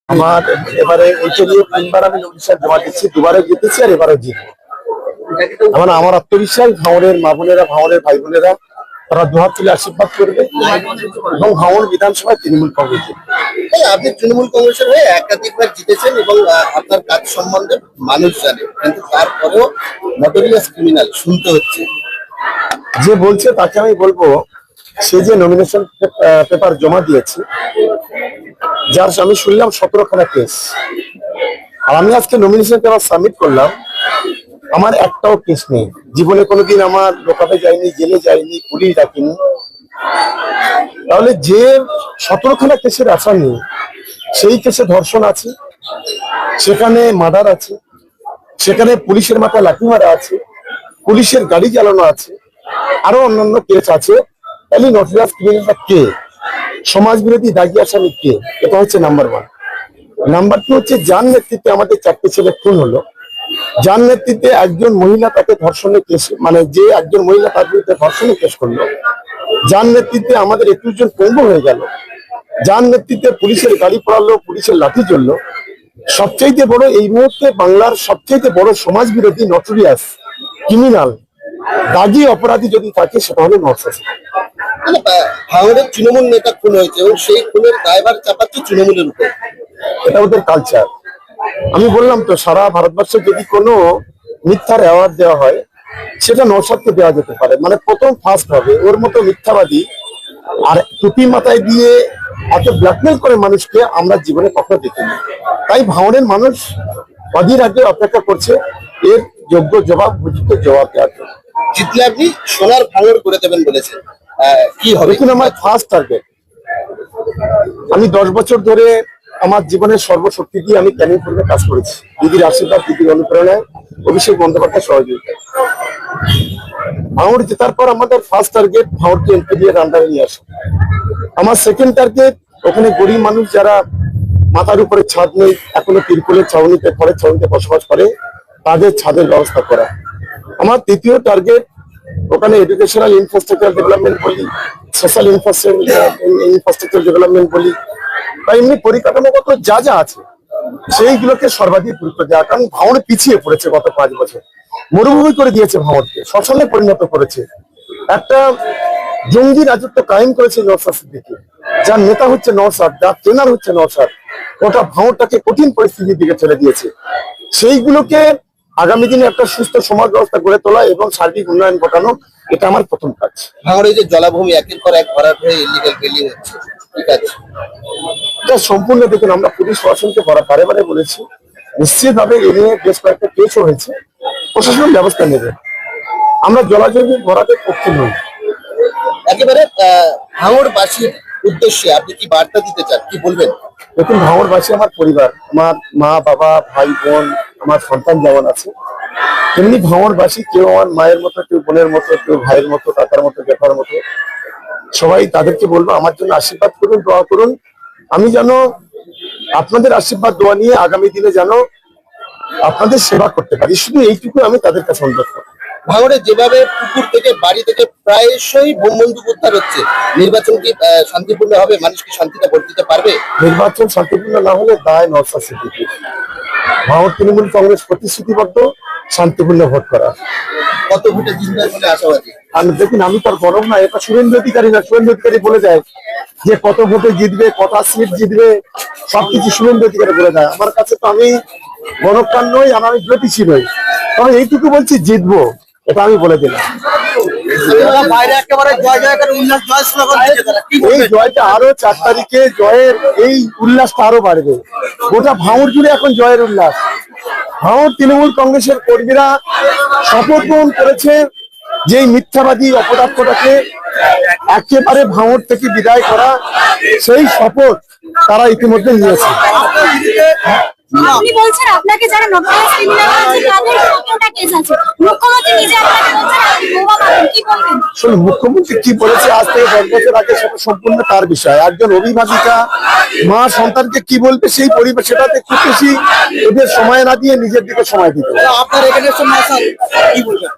আমার এবারে এইটা নিয়ে তিনবার আমি নমিনেশন জমা দিচ্ছি, দুবারও জিতেছি আর এবারও জিতবো। মানে আমার আত্মবিশ্বাস, ভাঙড়ের মা বোনেরা, ভাঙড়ের ভাই বোনেরা তারা দুহাত তুলে আশীর্বাদ করবে এবং ভাঙড় বিধানসভায় তৃণমূল কংগ্রেস জিতবে। আপনি তৃণমূল কংগ্রেসের হয়ে একাধিকবার জিতেছেন এবং আপনার কাজ সম্বন্ধে মানুষ জানে, কিন্তু তারপরেও নটোরিয়াস ক্রিমিনাল শুনতে হচ্ছে। যে বলছে তাকে আমি বলবো, সে যে নমিনেশন পেপার জমা দিয়েছে, যার আমি শুনলাম 17খানা কেস, আর আমি আজকে নমিনেশন পেপার সাবমিট করলাম, আমার একটাও কেস নেই। জীবনে কোনোদিন আমার লোকাতে যায়নি, জেলে যায়নি, পুলিশ ডাকিনি। তাহলে যে 17খানা কেসের আসামি, সেই কেসে ধর্ষণ আছে, সেখানে মার্ডার আছে, সেখানে পুলিশের মাথায় লাঠি মারা আছে, পুলিশের গাড়ি চালানো আছে, আরো অন্যান্য কেস আছে। তাহলে নটোরিয়াস ক্রিমিনালটা কে? সমাজ বিরোধী দাগী আসামি কে? এটা হচ্ছে নাম্বার 1। নাম্বার 2 হচ্ছে যার নেতৃত্বে আমাদের 4টে ছেলে খুন হলো, যার নেতৃত্বে একজন মহিলা তাকে ধর্ষণের কেস, মানে যে একজন মহিলা তার বিরুদ্ধে ধর্ষণের কেস করলো, যার নেতৃত্বে আমাদের 21 জন পঙ্গু হয়ে গেল, যার নেতৃত্বে পুলিশের গাড়ি পড়ালো, পুলিশের লাঠি চললো। সবচাইতে বড় এই মুহূর্তে বাংলার সবচাইতে বড় সমাজ বিরোধী নটোরিয়াস ক্রিমিনাল দাগী অপরাধী যদি থাকে, সেটা হলো নওশাদ। ভাঙড়ের তৃণমূল নেতা খুন হয়েছে এবং সেই খুনের দায়ভার চাপাচ্ছে তৃণমূলের উপর। এটা ওদের কালচার। আমি বললাম তো, সারা ভারতবর্ষে যদি কোনো মিথ্যার অ্যাওয়ার্ড দেওয়া হয়, সেটা নওশাদকে দেওয়া যেতে পারে। মানে প্রথম ফার্স্ট হবে। ওর মতো মিথ্যাবাদী আর টুপি মাথায় দিয়ে এত ব্ল্যাকমেল করে মানুষকে আমরা জীবনে কখনো দেখিনি। তাই ভাঙড়ের মানুষ অধীর আগে অপেক্ষা করছে এর যোগ্য জবাব, উপযুক্ত জবাব দেওয়ার জন্য। জিতলে আপনি সোনার ভাঙড় করে দেবেন বলেছেন, কি হবে? দেখুন, আমার ফার্স্ট টার্গেট, আমি 10 বছর ধরে আমার জীবনের সর্বশক্তি দিয়ে আমি ক্যানিং পূর্বে কাজ করেছি। দিদির আশীর্বাদ, দিদির অনুপ্রেরণায়, অভিষেক বন্দ্যোপাধ্যায় সহযোগিতা। ভাঙড় জেতার পর আমাদের ফার্স্ট টার্গেট ভাঙড়কে এমপি দিয়ে আন্ডারে নিয়ে আসা। আমার সেকেন্ড টার্গেট, ওখানে গরিব মানুষ যারা মাথার উপরে ছাদ নেই, এখনো তিরপলের ছাউনিতে, খড়ের ছাউনিতে বসবাস করে, তাদের ছাদের ব্যবস্থা করা। আমার তৃতীয় টার্গেট, ওখানে এডুকেশনাল ইনফ্রাস্ট্রাকচার ডেভেলপমেন্ট বলি, সোশ্যাল ইনফ্রাস্ট্রাকচার ডেভেলপমেন্ট বলি, বা এমনি পরিকাঠামোগত যা যা আছে সেইগুলোকে সর্বাধিক গুরুত্ব দেওয়া। কারণ ভাঙড় পিছিয়ে পড়েছে গত 5 বছর, মরুভূমি করে দিয়েছে ভাঙড়কে, শ্মশানে পরিণত করেছে, একটা জঙ্গি রাজত্ব কায়েম করেছে নওশাদ সিদ্দিকী, যার নেতা হচ্ছে নওশাদ, যার ট্রেনার হচ্ছে নওশাদ। ওটা ভাঙড়টাকে কঠিন পরিস্থিতির দিকে ছেড়ে দিয়েছে। সেইগুলোকে আগামী দিনে একটা সুস্থ সমাজ ব্যবস্থা গড়ে তোলা এবং সার্বিক উন্নয়ন ঘটানো, এটা আমার প্রথম কাজ। ভাঙড়ে যে জলাভূমি একের পর এক ভরাট হয়ে ইলিগাল বিল্ডিং হচ্ছে, ঠিক আছে, এটা সম্পূর্ণ দেখুন, আমরা পুলিশ প্রশাসনকে বারে বারে বলেছি, নিশ্চিতভাবে এ নিয়ে বেশ কয়েকটা কেসও হয়েছে, প্রশাসন ব্যবস্থা নেবে। আমরা জলাজমি ভরাটের পক্ষে নই। একেবারে ভাঙড়বাসীর উদ্দেশ্যে আপনি কি বার্তা দিতে চান, কি বলবেন? দেখুন, ভাঙড়বাসী আমার পরিবার, আমার মা, বাবা, ভাই, বোন, আমার সন্তান যেমন আছে, তেমনি ভাঙড়বাসী, কেউ আমার মায়ের মতো, কেউ বোনের মতো, কেউ ভাইয়ের মতো, কাকার মতো, জেঠার মতো। সবাই তাদেরকে বলবো আমার জন্য আশীর্বাদ করুন, দোয়া করুন। আমি যেন আপনাদের আশীর্বাদ দোয়া নিয়ে আগামী দিনে যেন আপনাদের সেবা করতে পারি, শুধু এইটুকু আমি তাদের কাছে অনুরোধ করব। ভাঙড়ে যেভাবে পুকুর থেকে, বাড়ি থেকে প্রায়শই বোম বন্দুক উদ্ধার হচ্ছে, নির্বাচন কি শান্তিপূর্ণ হবে? মানুষ কি শান্তিতে ভোট দিতে পারবে? নির্বাচন শান্তিপূর্ণ না হলে দায় নওশাদ সিদ্দিকীর। ভাঙড় তৃণমূল কংগ্রেস প্রতিশ্রুতিবদ্ধ শান্তিপূর্ণ ভোট করা। কত ভোটে জিতবে বলে আশাবাদী? আমি দেখুন, আমি তার গরম না, এটা শুভেন্দু অধিকারী না। শুভেন্দু অধিকারী বলে দেয় যে কত ভোটে জিতবে, কত সিট জিতবে, সবকিছু শুভেন্দু অধিকারী বলে দেয়। আমার কাছে তো, আমি গণকান নই, আমি জ্যোতিষী নই, তবে এইটুকু বলছি জিতবো, এটা আমি বলে দিলাম। এই জয়টা আরো 4 তারিখে জয়ের এই উল্লাসটা আরো বাড়বে। গোটা ভাঙড় জুড়ে এখন জয়ের উল্লাস। ভাঙড় তৃণমূল কংগ্রেসের কর্মীরা শপথ গ্রহণ করেছে যে এই মিথ্যাবাদী অপদার্থটাকে একেবারে ভাঙড় থেকে বিদায় করা, সেই শপথ তারা ইতিমধ্যে নিয়েছে। আপনি বলছেন আপনাকে যারা নটোরিয়াস ক্রিমিনাল আছে তাদের কতটা কেস আছে, মুখ্যমন্ত্রী নিজে আপনাকে বলছেন আপনি বোমা মারবেন, কি বলবেন? শুনুন, মুখ্যমন্ত্রী কি বলেছে আজ থেকে 10 বছর আগে, সেটা সম্পূর্ণ তার বিষয়। একজন অভিভাবিকা মা সন্তানকে কি বলবে, সেই পরিবেশ, সেটাতে খুব বেশি ওদের সময় না দিয়ে নিজের দিকে সময় দিতে। আপনার এখানে কি বলবেন?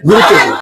গুরুত্বপূর্ণ।